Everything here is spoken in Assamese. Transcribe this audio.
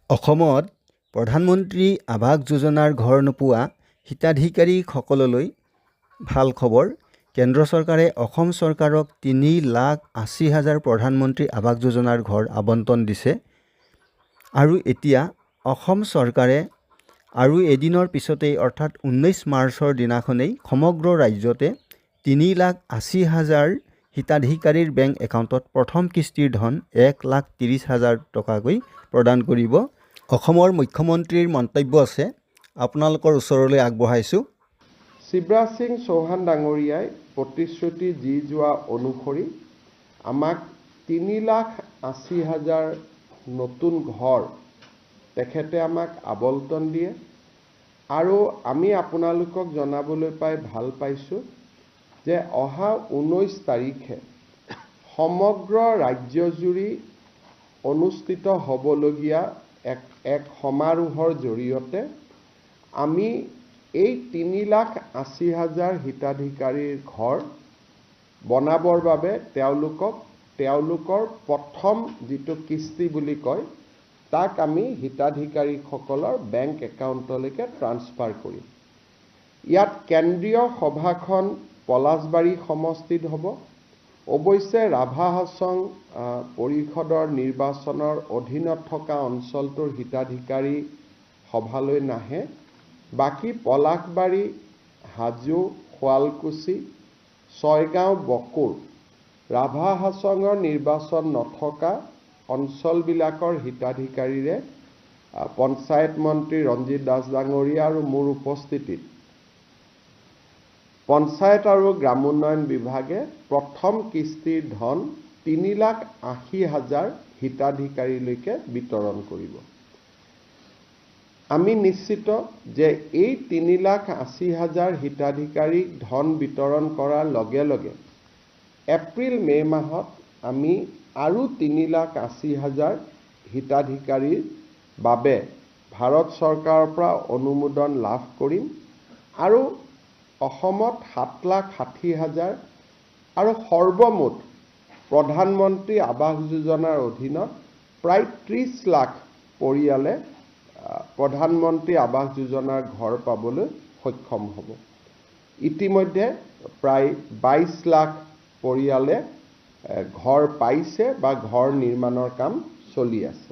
অসমত প্ৰধানমন্ত্ৰী আৱাস যোজনাৰ ঘৰ নোপোৱা হিতাধিকাৰীসকললৈ ভাল খবৰ। কেন্দ্ৰ চৰকাৰে অসম চৰকাৰক 3,80,000 প্ৰধানমন্ত্ৰী আৱাস যোজনাৰ ঘৰ আবণ্টন দিছে। আৰু এতিয়া অসম চৰকাৰে আৰু এদিনৰ পিছতেই অৰ্থাৎ 19 মাৰ্চৰ দিনাখনেই সমগ্ৰ ৰাজ্যতে 3,80,000 হিতাধিকাৰীৰ বেংক একাউণ্টত প্ৰথম কিস্তিৰ ধন 1,30,000 টকাকৈ প্ৰদান কৰিব। অসমৰ মুখ্যমন্ত্ৰীৰ মন্তব্য আছে, আপোনালোকৰ ওচৰলৈ আগবঢ়াইছোঁ। শিৱৰাজ সিং চৌহান ডাঙৰীয়াই প্ৰতিশ্ৰুতি দি যোৱা অনুসৰি আমাক 3,80,000 নতুন ঘৰ তেখেতে আমাক আবণ্টন দিয়ে। আৰু আমি আপোনালোকক জনাবলৈ পাই ভাল পাইছোঁ যে অহা 19 তাৰিখে সমগ্ৰ ৰাজ্যজুৰি অনুষ্ঠিত হ'বলগীয়া এক সমাৰোহৰ জৰিয়তে আমি এই 3,80,000 হিতাধিকাৰীৰ ঘৰ বনাবৰ বাবে তেওঁলোকৰ প্ৰথম যিটো কিস্তি বুলি কয় তাক আমি হিতাধিকাৰীসকলৰ বেংক একাউণ্টলৈকে ট্ৰান্সফাৰ কৰিম। ইয়াত কেন্দ্ৰীয় সভাখন পলাশবাৰী সমষ্টিত হ'ব। অৱশ্যে ৰাভা হাছং পৰিষদৰ নিৰ্বাচনৰ অধীনত থকা অঞ্চলটোৰ হিতাধিকাৰী সভালৈ নাহে। বাকী পলাশবাৰী, হাজো, শুৱালকুছি, ছয়গাঁও, বকুৰ, ৰাভা হাছঙৰ নিৰ্বাচন নথকা অঞ্চলবিলাকৰ হিতাধিকাৰীৰে পঞ্চায়ত মন্ত্ৰী ৰঞ্জিত দাস ডাঙৰীয়া আৰু মোৰ উপস্থিতিত পঞ্চায়ত আৰু গ্ৰামোন্নয়ন বিভাগে প্ৰথম কিস্তিৰ ধন 3,80,000 হিতাধিকাৰীলৈকে বিতৰণ কৰিব। আমি নিশ্চিত যে এই 3,80,000 হিতাধিকাৰীক ধন বিতৰণ কৰাৰ লগে লগে এপ্ৰিল-মে মাহত আমি আৰু 3,80,000 হিতাধিকাৰীৰ বাবে ভাৰত চৰকাৰৰ পৰা অনুমোদন লাভ কৰিম। আৰু অসমত 7,60,000 আৰু সৰ্বমুঠ প্ৰধানমন্ত্ৰী আৱাস যোজনাৰ অধীনত প্ৰায় 30 লাখ পৰিয়ালে প্ৰধানমন্ত্ৰী আৱাস যোজনাৰ ঘৰ পাবলৈ সক্ষম হ'ব। ইতিমধ্যে প্ৰায় 22 লাখ পৰিয়ালে ঘৰ পাইছে বা ঘৰ নিৰ্মাণৰ কাম চলি আছে।